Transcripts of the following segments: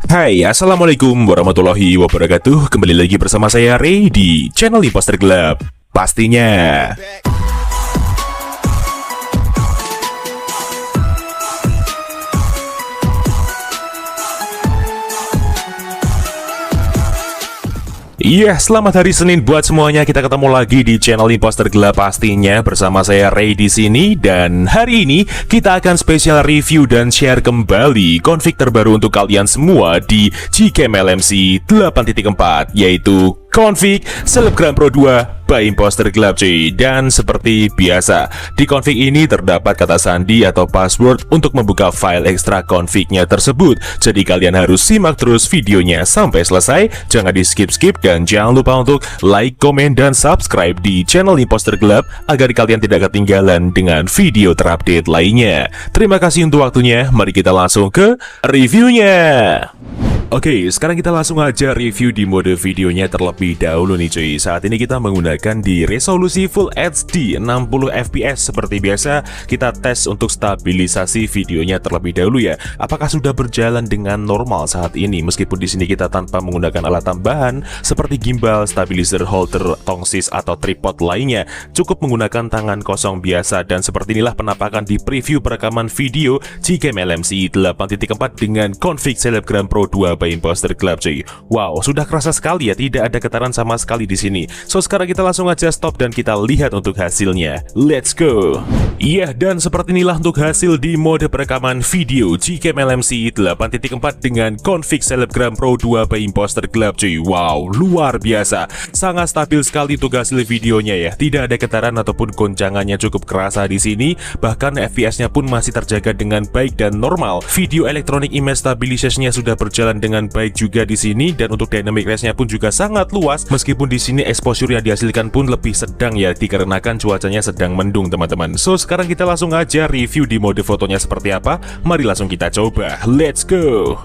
Hai, Assalamualaikum warahmatullahi wabarakatuh. Kembali lagi bersama saya Ray di channel Imposter Club. Pastinya. Iya, selamat hari Senin buat semuanya. Kita ketemu lagi di channel Imposter Club pastinya bersama saya Ray di sini, dan hari ini kita akan spesial review dan share kembali config terbaru untuk kalian semua di Gcam LMC 8.4, yaitu config Selebgram Pro 2 by Imposter Club cuy. Dan seperti biasa, di config ini terdapat kata sandi atau password untuk membuka file ekstra confignya tersebut. Jadi kalian harus simak terus videonya sampai selesai, jangan di skip-skip, dan jangan lupa untuk like, komen, dan subscribe di channel Imposter Club agar kalian tidak ketinggalan dengan video terupdate lainnya. Terima kasih untuk waktunya, mari kita langsung ke reviewnya. Oke, sekarang kita langsung aja review di mode videonya terlebih dahulu nih cuy. Saat ini kita menggunakan di resolusi Full HD 60 fps. Seperti biasa, kita tes untuk stabilisasi videonya terlebih dahulu ya. Apakah sudah berjalan dengan normal saat ini? Meskipun di sini kita tanpa menggunakan alat tambahan seperti gimbal, stabilizer, holder, tongsis, atau tripod lainnya. Cukup menggunakan tangan kosong biasa. Dan seperti inilah penampakan di preview perekaman video Gcam LMC 8.4 dengan config Selebgram Pro 2 by Imposter Club cuy. Wow, sudah kerasa sekali ya, tidak ada getaran sama sekali di sini. So sekarang kita langsung aja stop dan kita lihat untuk hasilnya. Let's go. Iya, dan seperti inilah untuk hasil di mode perekaman video Gcam LMC 8.4 dengan config Selebgram Pro 2 by Imposter Club cuy. Wow, luar biasa. Sangat stabil sekali untuk hasil videonya ya. Tidak ada getaran ataupun goncangannya, cukup kerasa di sini. Bahkan FPS-nya pun masih terjaga dengan baik dan normal. Video electronic image stabilization-nya sudah berjalan dengan baik juga di sini, dan untuk dynamic range-nya pun juga sangat luas. Meskipun di sini exposure yang dihasilkan pun lebih sedang ya, dikarenakan cuacanya sedang mendung teman-teman. So sekarang kita langsung aja review di mode fotonya seperti apa. Mari langsung kita coba. Let's go.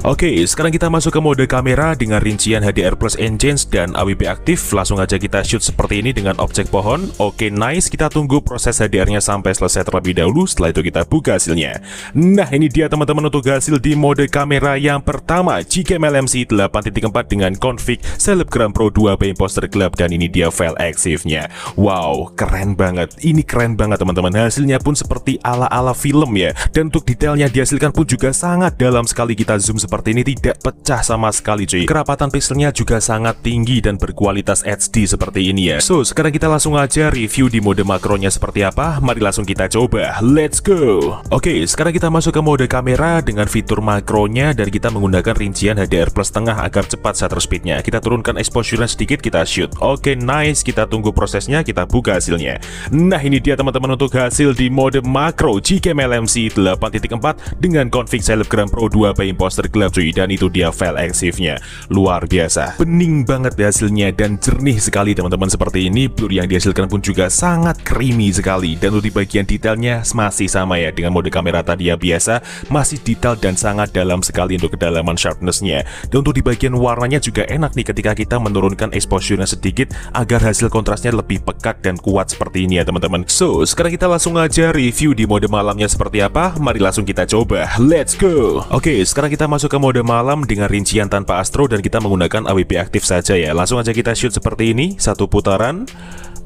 Oke, sekarang kita masuk ke mode kamera dengan rincian HDR plus engines dan AWP aktif. Langsung aja kita shoot seperti ini dengan objek pohon. Oke, nice. Kita tunggu proses HDR-nya sampai selesai terlebih dahulu. Setelah itu kita buka hasilnya. Nah, ini dia teman-teman untuk hasil di mode kamera yang pertama Gcam LMC 8.4 dengan config Selebgram Pro 2 by Imposter Club, dan ini dia file eksifnya. Wow, keren banget. Ini keren banget teman-teman. Hasilnya pun seperti ala-ala film ya. Dan untuk detailnya dihasilkan pun juga sangat dalam sekali. Kita zoom seperti ini, tidak pecah sama sekali cuy. Kerapatan pixelnya juga sangat tinggi dan berkualitas HD seperti ini ya. So sekarang kita langsung aja review di mode makronya seperti apa. Mari langsung kita coba. Let's go. Oke, sekarang kita masuk ke mode kamera dengan fitur makronya, dan kita menggunakan rincian HDR plus tengah agar cepat shutter speednya. Kita turunkan exposure-nya sedikit, kita shoot. Oke, nice. Kita tunggu prosesnya, kita buka hasilnya. Nah, ini dia teman-teman untuk hasil di mode makro Gcam LMC 8.4 dengan config Selebgram Pro 2 by Imposter Club cuy. Dan itu dia file eksifnya. Luar biasa. Bening banget hasilnya dan jernih sekali teman-teman seperti ini. Blur yang dihasilkan pun juga sangat creamy sekali. Dan untuk di bagian detailnya masih sama ya dengan mode kamera tadi ya, biasa. Masih detail dan sangat dalam sekali untuk kedalaman sharpness-nya. Dan untuk di bagian warnanya juga enak nih ketika kita menurunkan exposure-nya sedikit agar hasil kontrasnya lebih pekat dan kuat seperti ini ya teman-teman. So sekarang kita langsung aja review di mode malamnya seperti apa. Mari langsung kita coba. Let's go. Oke, sekarang kita masuk ke mode malam dengan rincian tanpa astro, dan kita menggunakan AWP aktif saja ya. Langsung aja kita shoot seperti ini, satu putaran.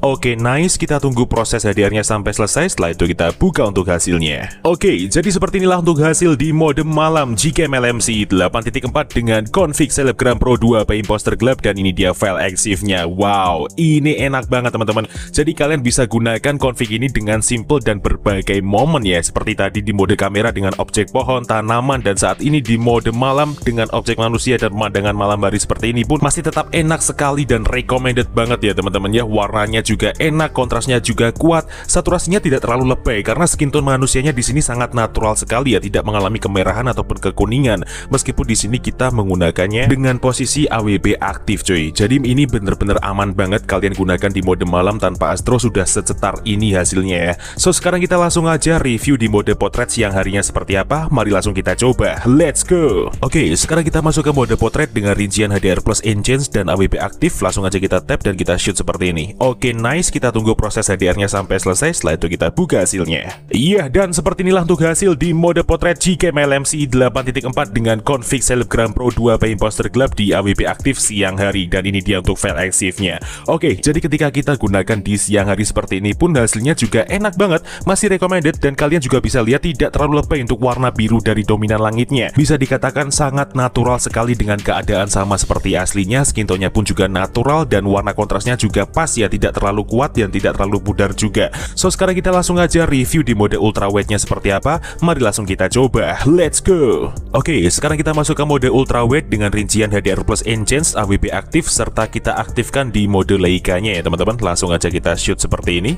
Oke, nice. Kita tunggu proses HDR-nya sampai selesai. Setelah itu kita buka untuk hasilnya. Oke, jadi seperti inilah untuk hasil di mode malam Gcam LMC 8.4 dengan config Selebgram Pro 2 by Imposter Club, dan ini dia file eksifnya. Wow, ini enak banget teman-teman. Jadi kalian bisa gunakan config ini dengan simple dan berbagai momen ya. Seperti tadi di mode kamera dengan objek pohon, tanaman, dan saat ini di mode malam dengan objek manusia dan pemandangan malam hari seperti ini pun masih tetap enak sekali dan recommended banget ya teman-teman ya. Warnanya juga enak, kontrasnya juga kuat, saturasinya tidak terlalu lebay karena skin tone manusianya di sini sangat natural sekali ya, tidak mengalami kemerahan ataupun kekuningan. Meskipun di sini kita menggunakannya dengan posisi AWP aktif cuy. Jadi ini bener-bener aman banget kalian gunakan di mode malam tanpa astro. Sudah secetar ini hasilnya ya. So sekarang kita langsung aja review di mode potret siang harinya seperti apa. Mari langsung kita coba. Let's go. go. Oke, sekarang kita masuk ke mode potret dengan rincian HDR plus enhance dan AWP aktif. Langsung aja kita tap dan kita shoot seperti ini. Oke, nice. Kita tunggu proses HDR-nya sampai selesai. Setelah itu kita buka hasilnya. Iya, dan seperti inilah untuk hasil di mode potret Gcam LMC 8.4 dengan config Selebgram Pro 2 by Imposter Club di AWP aktif siang hari. Dan ini dia untuk file EXIF-nya. Oke, jadi ketika kita gunakan di siang hari seperti ini pun hasilnya juga enak banget. Masih recommended dan kalian juga bisa lihat tidak terlalu lebay untuk warna biru dari dominan langitnya. Bisa dikatakan sangat natural sekali dengan keadaan sama seperti aslinya. Skin tone-nya pun juga natural dan warna kontrasnya juga pas ya, tidak terlalu kuat dan tidak terlalu pudar juga. So sekarang kita langsung aja review di mode ultra wide-nya seperti apa. Mari langsung kita coba. Let's go. Oke, sekarang kita masuk ke mode ultra wide dengan rincian HDR plus enhance, AWP aktif serta kita aktifkan di mode Leica-nya ya teman-teman. Langsung aja kita shoot seperti ini.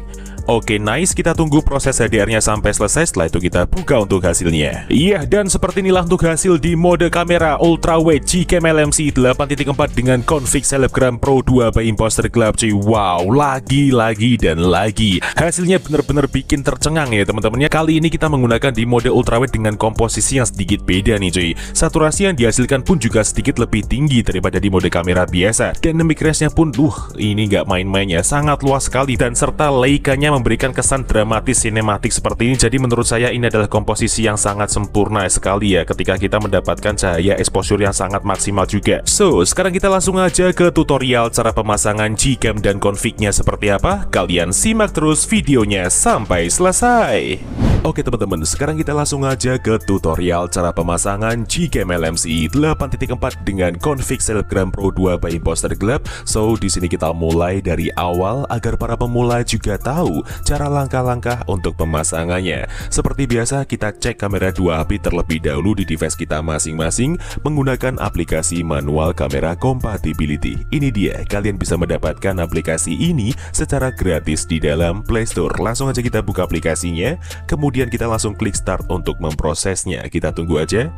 Oke, nice. Kita tunggu proses HDR-nya sampai selesai. Setelah itu kita buka untuk hasilnya. Iya, dan seperti inilah untuk hasil di mode kamera ultra wide Gcam LMC 8.4 dengan config Selebgram Pro 2 by Imposter Club. Cuy, wow, lagi dan lagi. Hasilnya bener-bener bikin tercengang ya teman-temannya. Kali ini kita menggunakan di mode ultra wide dengan komposisi yang sedikit beda nih cuy. Saturasi yang dihasilkan pun juga sedikit lebih tinggi daripada di mode kamera biasa. Dynamic range-nya pun, ini nggak main-main ya. Sangat luas sekali dan serta Leica-nya memberikan kesan dramatis sinematik seperti ini. Jadi menurut saya ini adalah komposisi yang sangat sempurna sekali ya ketika kita mendapatkan cahaya exposure yang sangat maksimal juga. So, sekarang kita langsung aja ke tutorial cara pemasangan Gcam dan config-nya seperti apa. Kalian simak terus videonya sampai selesai. Oke teman-teman, sekarang kita langsung aja ke tutorial cara pemasangan Gcam LMC 8.4 dengan config Selebgram Pro 2 by Imposter Club. So, di sini kita mulai dari awal agar para pemula juga tahu cara langkah-langkah untuk pemasangannya. Seperti biasa, kita cek kamera 2 HP terlebih dahulu di device kita masing-masing menggunakan aplikasi manual kamera compatibility. Ini dia, kalian bisa mendapatkan aplikasi ini secara gratis di dalam Play Store. Langsung aja kita buka aplikasinya, kemudian kita langsung klik start untuk memprosesnya. Kita tunggu aja.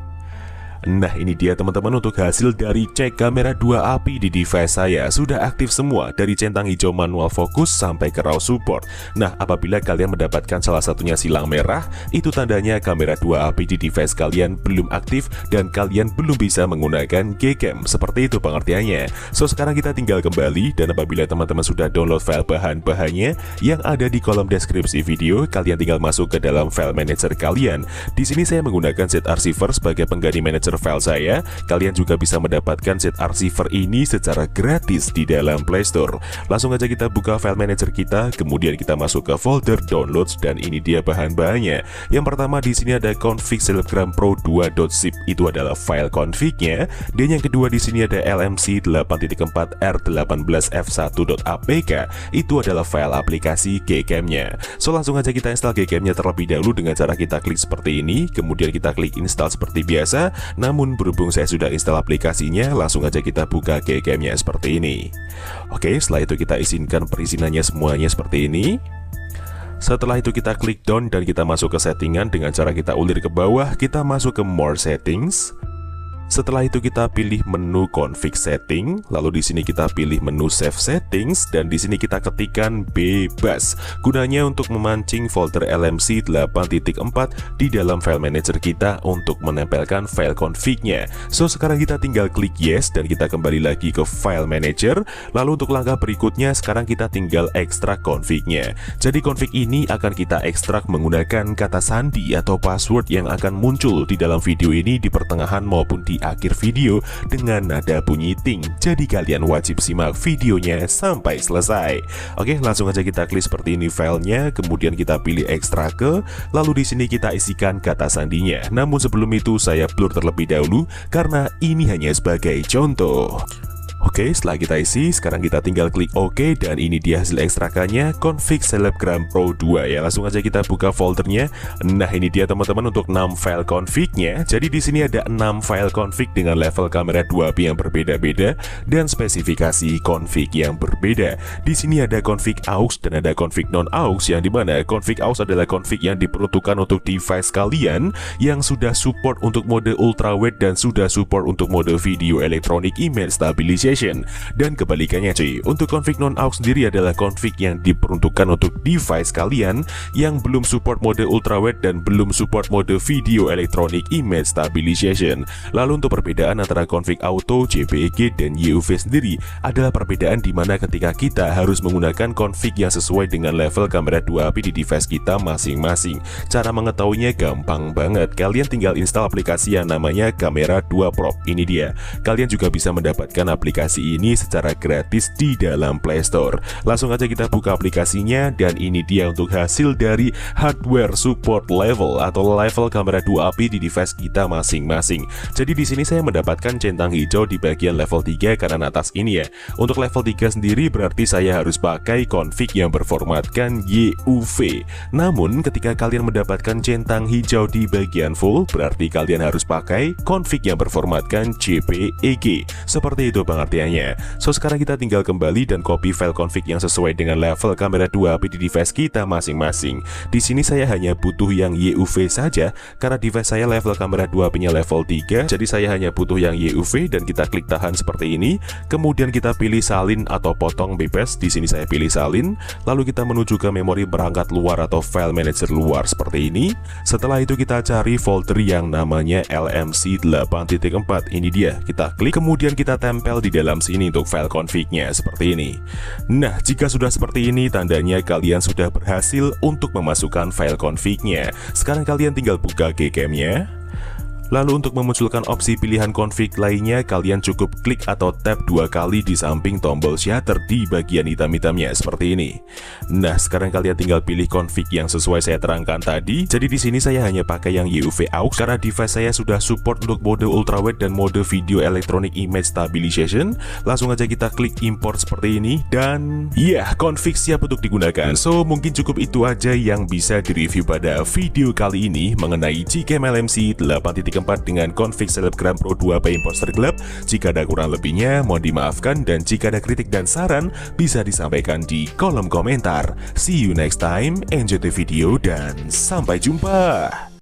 Nah, ini dia teman-teman untuk hasil dari cek kamera 2 API di device saya. Sudah aktif semua dari centang hijau manual fokus sampai ke RAW support. Nah, apabila kalian mendapatkan salah satunya silang merah, itu tandanya kamera 2 API di device kalian belum aktif dan kalian belum bisa menggunakan Gcam. Seperti itu pengertiannya. So, sekarang kita tinggal kembali dan apabila teman-teman sudah download file bahan-bahannya yang ada di kolom deskripsi video, kalian tinggal masuk ke dalam file manager kalian. Di sini saya menggunakan Z-Archiver sebagai pengganti manager file saya. Kalian juga bisa mendapatkan Z-Archiver ini secara gratis di dalam Play Store. Langsung aja kita buka file manager kita, kemudian kita masuk ke folder downloads dan ini dia bahan-bahannya. Yang pertama di sini ada config Selebgram Pro 2.zip, itu adalah file config-nya. Dan yang kedua di sini ada LMC 8.4 R18F1.apk, itu adalah file aplikasi Gcam-nya. So langsung aja kita install Gcam-nya terlebih dahulu dengan cara kita klik seperti ini, kemudian kita klik install seperti biasa. Namun berhubung saya sudah install aplikasinya, langsung aja kita buka Gcam-nya seperti ini. Oke, setelah itu kita izinkan perizinannya semuanya seperti ini. Setelah itu kita klik down dan kita masuk ke settingan dengan cara kita ulir ke bawah, kita masuk ke more settings. Setelah itu kita pilih menu config setting, lalu di sini kita pilih menu save settings dan di sini kita ketikkan bebas. Gunanya untuk memancing folder LMC 8.4 di dalam file manager kita untuk menempelkan file config-nya. So sekarang kita tinggal klik yes dan kita kembali lagi ke file manager. Lalu untuk langkah berikutnya sekarang kita tinggal ekstrak config-nya. Jadi config ini akan kita ekstrak menggunakan kata sandi atau password yang akan muncul di dalam video ini di pertengahan maupun di akhir video dengan nada bunyi ting. Jadi kalian wajib simak videonya sampai selesai. Oke, langsung aja kita klik seperti ini filenya, kemudian kita pilih ekstrak ke, lalu di sini kita isikan kata sandinya. Namun sebelum itu saya blur terlebih dahulu karena ini hanya sebagai contoh. Oke, setelah kita isi, sekarang kita tinggal klik OK dan ini dia hasil ekstrakannya, config Selebgram Pro 2 ya. Langsung aja kita buka foldernya. Nah, ini dia teman-teman untuk 6 file config-nya. Jadi di sini ada 6 file config dengan level kamera 2p yang berbeda-beda dan spesifikasi config yang berbeda. Di sini ada config aux dan ada config non aux, yang dimana config aux adalah config yang diperuntukkan untuk device kalian yang sudah support untuk mode ultrawide dan sudah support untuk mode video electronic image stabilization. stabilization. Dan kebalikannya cuy, untuk config non-aux sendiri adalah config yang diperuntukkan untuk device kalian yang belum support mode ultrawide dan belum support mode video electronic image stabilization. Lalu untuk perbedaan antara config auto, JPEG, dan YUV sendiri adalah perbedaan di mana ketika kita harus menggunakan config yang sesuai dengan level kamera 2AP di device kita masing-masing. Cara mengetahuinya gampang banget, kalian tinggal install aplikasi yang namanya Kamera 2 Pro. Ini dia, kalian juga bisa mendapatkan aplikasi ini secara gratis di dalam Play Store. Langsung aja kita buka aplikasinya, dan ini dia untuk hasil dari hardware support level atau level kamera 2AP di device kita masing-masing. Jadi di sini saya mendapatkan centang hijau di bagian level 3 kanan atas ini ya. Untuk level 3 sendiri berarti saya harus pakai config yang berformatkan YUV. Namun ketika kalian mendapatkan centang hijau di bagian full, berarti kalian harus pakai config yang berformatkan JPEG. Seperti itu pengertiannya. So sekarang kita tinggal kembali dan copy file config yang sesuai dengan level kamera 2AP di device kita masing-masing. Di sini saya hanya butuh yang YUV saja karena device saya level kamera 2AP-nya level 3. Jadi saya hanya butuh yang YUV dan kita klik tahan seperti ini. Kemudian kita pilih salin atau potong bebas. Di sini saya pilih salin. Lalu kita menuju ke memori perangkat luar atau file manager luar seperti ini. Setelah itu kita cari folder yang namanya LMC 8.4. Ini dia, kita klik, kemudian kita tempel di dalam sini untuk file config-nya seperti ini. Nah, jika sudah seperti ini, tandanya kalian sudah berhasil untuk memasukkan file config-nya. Sekarang kalian tinggal buka Gcam-nya. Lalu untuk memunculkan opsi pilihan config lainnya, kalian cukup klik atau tap 2 kali di samping tombol shutter di bagian hitam-hitamnya seperti ini. Nah, sekarang kalian tinggal pilih config yang sesuai saya terangkan tadi. Jadi di sini saya hanya pakai yang YUV aux karena device saya sudah support untuk mode ultrawide dan mode video electronic image stabilization. Langsung aja kita klik import seperti ini dan ya, config siap untuk digunakan. So, mungkin cukup itu aja yang bisa direview pada video kali ini mengenai Gcam LMC 8.4 dengan config Selebgram Pro 2 by Imposter Club. Jika ada kurang lebihnya, mohon dimaafkan, dan jika ada kritik dan saran bisa disampaikan di kolom komentar. See you next time, enjoy the video, dan sampai jumpa.